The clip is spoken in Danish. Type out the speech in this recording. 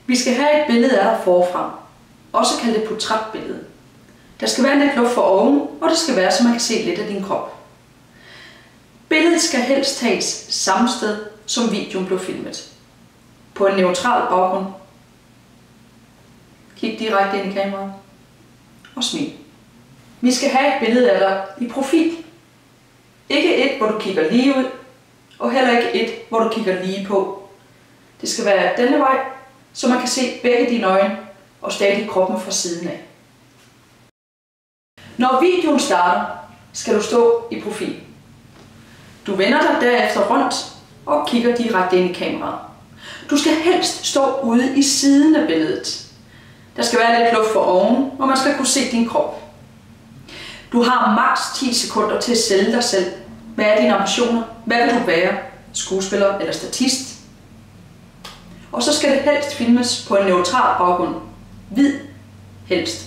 Vi skal have et billede af dig forfra, også kaldet et portrætbillede. Der skal være lidt luft for oven, og det skal være, så man kan se lidt af din krop. Billedet skal helst tages samme sted, som videoen blev filmet. På en neutral baggrund. Kig direkte ind i kameraet. Og smil. Vi skal have et billede af dig i profil. Ikke et, hvor du kigger lige ud, og heller ikke et, hvor du kigger lige på. Det skal være denne vej, så man kan se begge dine øjne og stadig kroppen fra siden af. Når videoen starter, skal du stå i profil. Du vender dig derefter rundt og kigger direkte ind i kameraet. Du skal helst stå ude i siden af billedet. Der skal være lidt luft for oven, og man skal kunne se din krop. Du har maks 10 sekunder til at sælge dig selv. Hvad er dine ambitioner? Hvad vil du være? Skuespiller eller statist? Og så skal det helst filmes på en neutral baggrund. Hvid helst.